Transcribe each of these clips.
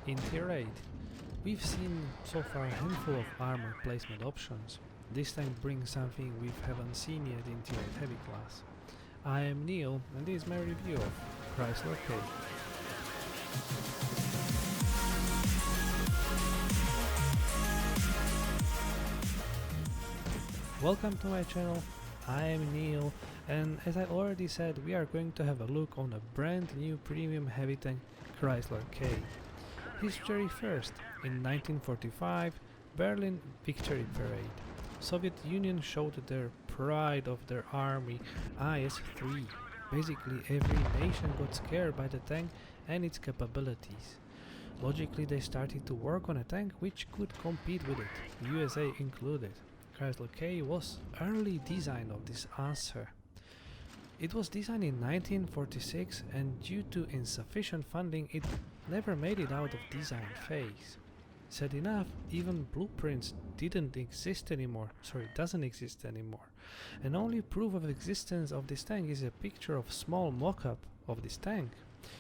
In Tier 8, we've seen so far a handful of armor placement options. This tank brings something we haven't seen yet in Tier 8 heavy class. I am Neil and this is my review of Chrysler K. Welcome to my channel, I am Neil, and as I already said, we are going to have a look on a brand new premium heavy tank Chrysler K. History first. In 1945, Berlin Victory Parade. Soviet Union showed their pride of their army, IS-3. Basically every nation got scared by the tank and its capabilities. Logically they started to work on a tank which could compete with it, USA included. Chrysler K was early design of this answer. It was designed in 1946 and due to insufficient funding it never made it out of design phase. Sad enough, even blueprints doesn't exist anymore, and only proof of existence of this tank is a picture of small mock-up of this tank,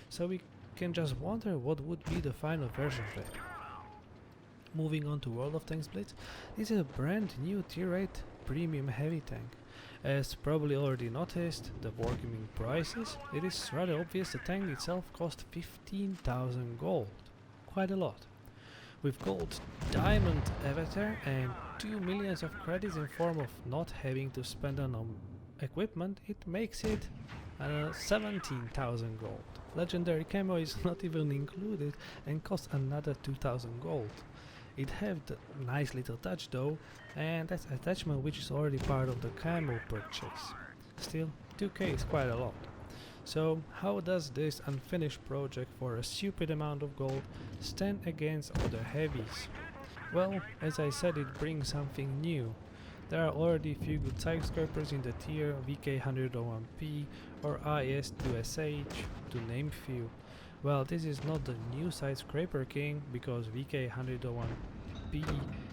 so we can just wonder what would be the final version of it. Moving on to World of Tanks Blitz, this is a brand new Tier 8 premium heavy tank. As probably already noticed, the wargaming prices, it is rather obvious the tank itself cost 15,000 gold, quite a lot. With gold diamond avatar and 2 million of credits in form of not having to spend on equipment, it makes it 17,000 gold. Legendary camo is not even included and costs another 2,000 gold. It have the nice little touch though, and that's attachment which is already part of the camo purchase. Still, 2k is quite a lot. So how does this unfinished project for a stupid amount of gold stand against other heavies? Well, as I said, it brings something new. There are already a few good Sidescrapers in the tier, VK101P or IS2SH, to name few. Well, this is not the new Sidescraper King, because VK101P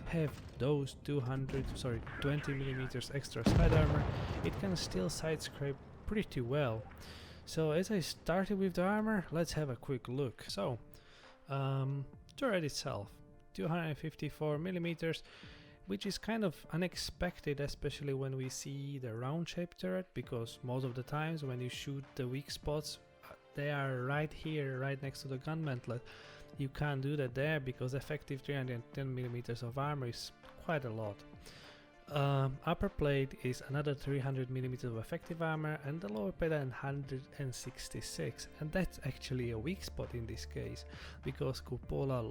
have those 20mm extra side armor. It can still sidescrape pretty well. So as I started with the armor, let's have a quick look. So, turret itself, 254mm, which is kind of unexpected, especially when we see the round shaped turret, because most of the times when you shoot the weak spots, they are right here, right next to the gun mantlet. You can't do that there because effective 310mm of armor is quite a lot. Upper plate is another 300mm of effective armor and the lower plate 166, and that's actually a weak spot in this case, because cupola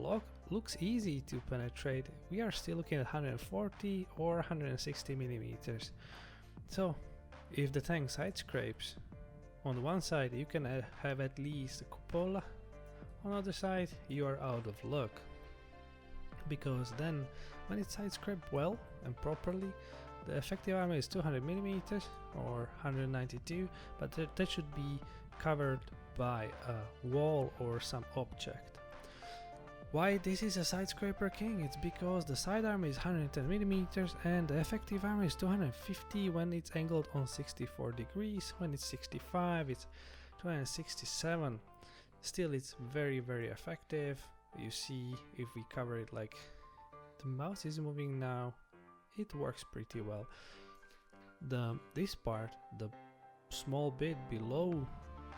looks easy to penetrate. We are still looking at 140 or 160mm. So if the tank side scrapes, on one side you can have at least a cupola, on the other side you are out of luck. Because then, when it's side scraped well and properly, the effective armor is 200mm or 192, but that should be covered by a wall or some object. Why this is a Sidescraper King? It's because the side armor is 110mm and the effective armor is 250 when it's angled on 64 degrees, when it's 65 it's 267. Still, it's very effective. You see, if we cover it like the mouse is moving now, it works pretty well. This part, the small bit below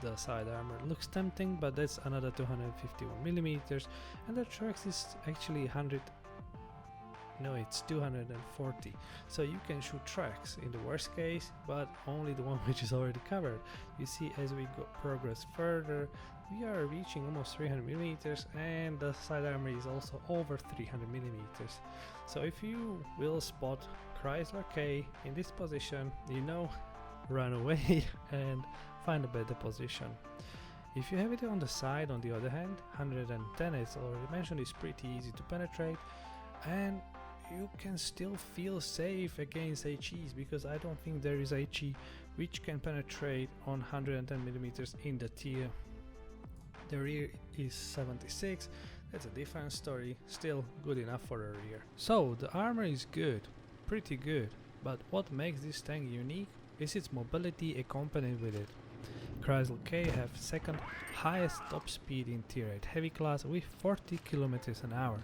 the side armor, looks tempting, but that's another 251mm, and the tracks is actually 240, so you can shoot tracks in the worst case, but only the one which is already covered. You see, as we progress further, we are reaching almost 300mm, and the side armor is also over 300mm. So if you will spot Chrysler K in this position, run away and find a better position. If you have it on the side, on the other hand, 110, as already mentioned, is pretty easy to penetrate, and you can still feel safe against HEs, because I don't think there is HE which can penetrate on 110mm in the tier. The rear is 76, that's a different story, still good enough for a rear. So the armor is good, pretty good, but what makes this tank unique is its mobility accompanied with it. Chrysler K have second highest top speed in tier 8 heavy class with 40 km an hour,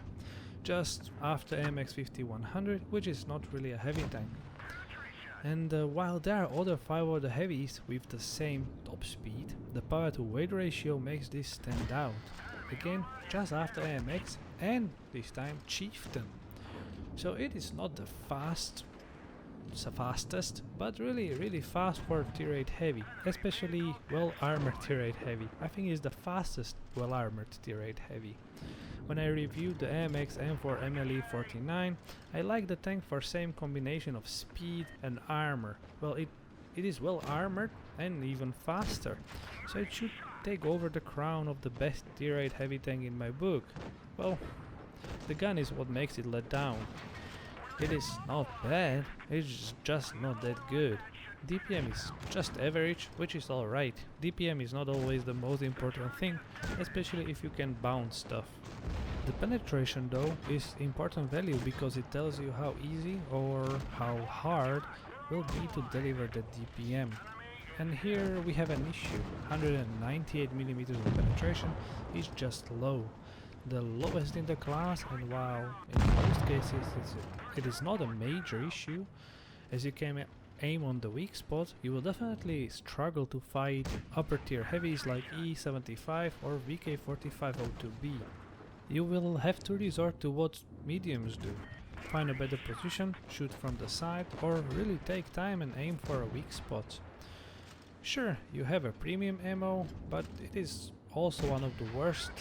just after MX 5100, which is not really a heavy tank. And while there are other 5 other heavies with the same top speed, the power to weight ratio makes this stand out. Again, just after AMX and this time Chieftain. So it is not the fastest, but really fast for tier 8 heavy, especially well armored tier 8 heavy. I think it's the fastest well armored tier 8 heavy. When I reviewed the AMX M4 MLE 49, I like the tank for same combination of speed and armor. Well, it is well armored and even faster, so it should take over the crown of the best tier 8 heavy tank in my book. Well, the gun is what makes it let down. It is not bad, it's just not that good. DPM is just average, which is alright. DPM is not always the most important thing, especially if you can bounce stuff. The penetration though is important value because it tells you how easy or how hard will be to deliver the DPM. And here we have an issue. 198mm of penetration is just low, the lowest in the class, and while in most cases it is not a major issue, as you can aim on the weak spot, you will definitely struggle to fight upper tier heavies like E75 or VK4502B. You will have to resort to what mediums do. Find a better position, shoot from the side, or really take time and aim for a weak spot. Sure, you have a premium ammo, but it is also one of the worst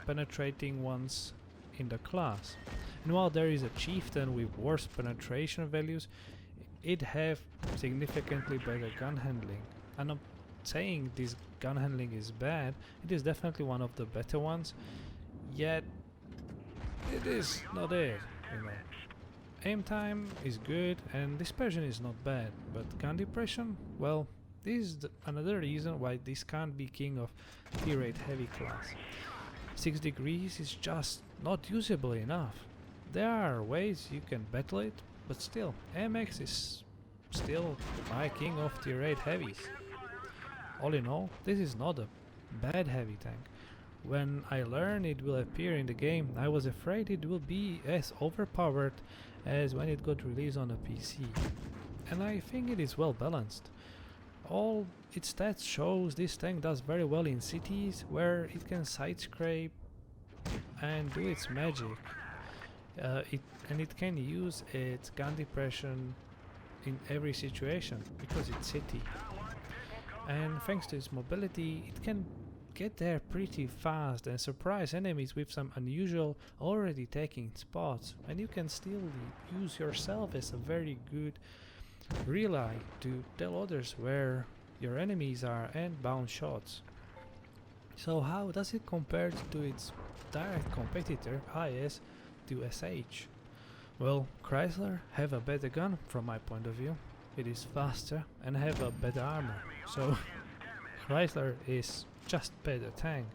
penetrating ones in the class. And while there is a Chieftain with worse penetration values, it have significantly better gun handling. I'm not saying this gun handling is bad, it is definitely one of the better ones, yet it is not it, you know. Aim time is good and dispersion is not bad, but gun depression, well, this is another reason why this can't be king of tier 8 heavy class. 6 degrees is just not usable enough. There are ways you can battle it, but still, MX is still my king of tier 8 heavies. All in all, this is not a bad heavy tank. When I learned it will appear in the game, I was afraid it will be as overpowered as when it got released on a PC. And I think it is well balanced. All its stats shows this tank does very well in cities where it can sidescrape and do its magic. It can use its gun depression in every situation because it's city. And thanks to its mobility, it can get there pretty fast and surprise enemies with some unusual already taking spots, and you can still use yourself as a very good relay to tell others where your enemies are and bounce shots. So how does it compare to its direct competitor IS to SH? Well, Chrysler have a better gun from my point of view, it is faster and have a better armor, so Chrysler is just better tank.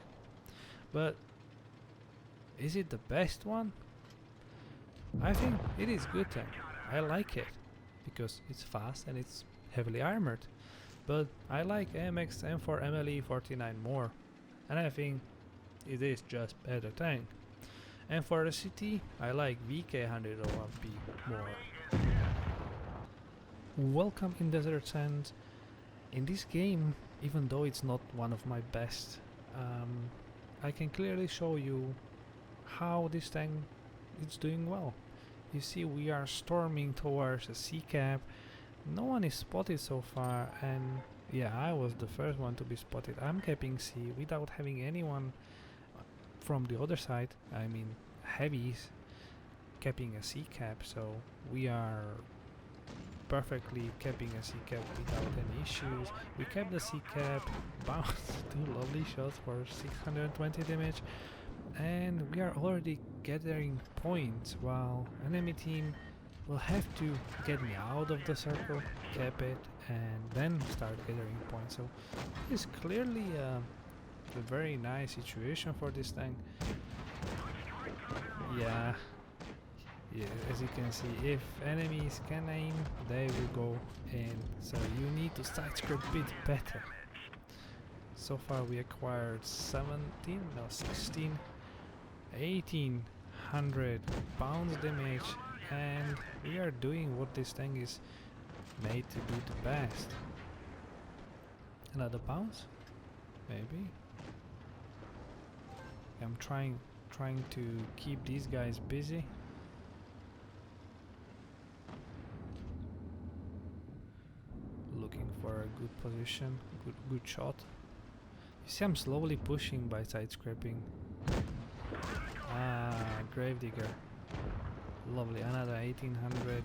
But is it the best one? I think it is good tank. I like it because it's fast and it's heavily armored. But I like MX M4 MLE 49 more, and I think it is just better tank. And for the city, I like VK101B more. Welcome in Desert Sands. In this game, even though it's not one of my best, I can clearly show you how this tank is doing well. You see, we are storming towards a C cap. No one is spotted so far, and yeah, I was the first one to be spotted. I'm capping C without having anyone from the other side, I mean heavies, capping a C cap, so we are perfectly capping a C cap without any issues. We kept the C cap, bounced 2 lovely shots for 620 damage, and we are already gathering points while enemy team will have to get me out of the circle, cap it, and then start gathering points. So it's clearly a very nice situation for this tank. Yeah, as you can see, if enemies can aim, they will go in, so you need to sidescrape a bit better. So far we acquired 17, no 16, 1800 pounds damage, and we are doing what this tank is made to do the best. Another bounce? Maybe. I'm trying to keep these guys busy. Looking for a good position, good shot. You see I'm slowly pushing by side scraping. Ah, Gravedigger. Lovely, another 1800.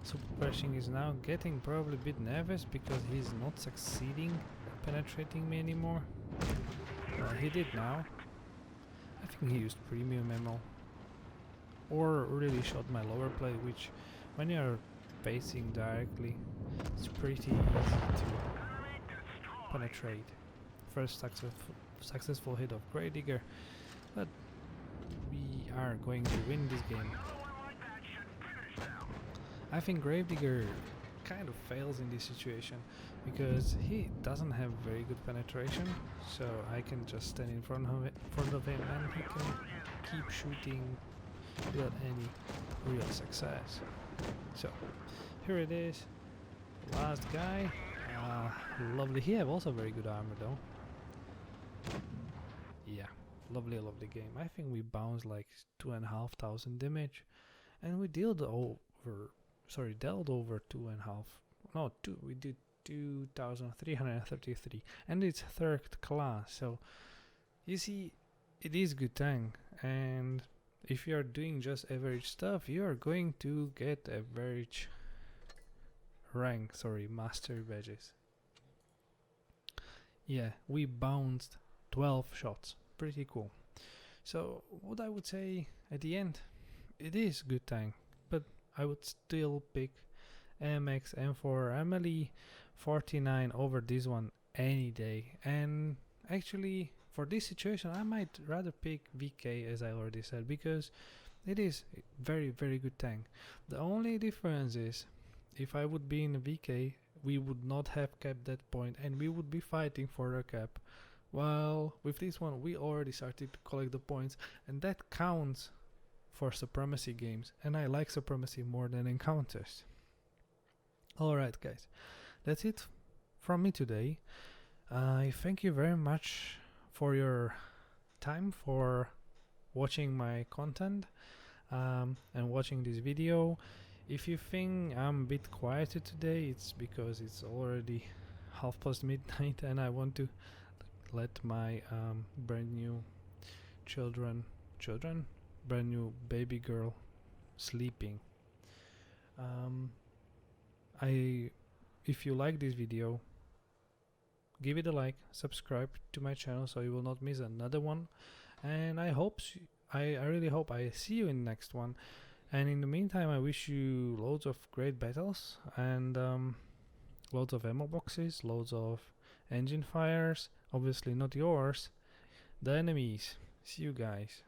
Super Pershing is now getting probably a bit nervous because he's not succeeding penetrating me anymore. Well, he did now. I think he used premium ammo. Or really shot my lower plate, which when you're facing directly, it's pretty easy to penetrate. First successful hit of Gravedigger, but we are going to win this game. I think Gravedigger kind of fails in this situation because he doesn't have very good penetration, so I can just stand in front of him and he can keep shooting without any real success. So here it is, last guy. Lovely. He have also very good armor though. Yeah, lovely game. I think we bounced like 2,500 damage, and we dealt over 2.5. No, we did 2,333, and it's third class. So you see, it is good tank, and if you are doing just average stuff, you are going to get average rank. Master badges. Yeah, we bounced 12 shots. Pretty cool. So what I would say at the end, it is good tank, but I would still pick MX M4 Emily 49 over this one any day. And actually for this situation I might rather pick VK, as I already said, because it is a very good tank. The only difference is if I would be in a VK, we would not have kept that point and we would be fighting for a cap. While with this one we already started to collect the points, and that counts for supremacy games, and I like supremacy more than encounters. Alright guys, that's it from me today. I thank you very much for your time, for watching my content and watching this video. If you think I'm a bit quieter today, it's because it's already midnight and I want to let my brand new brand new baby girl sleeping. If you like this video, give it a like, subscribe to my channel so you will not miss another one, and I really hope I see you in the next one. And in the meantime, I wish you loads of great battles and loads of ammo boxes, loads of engine fires, obviously not yours, the enemies. See you guys.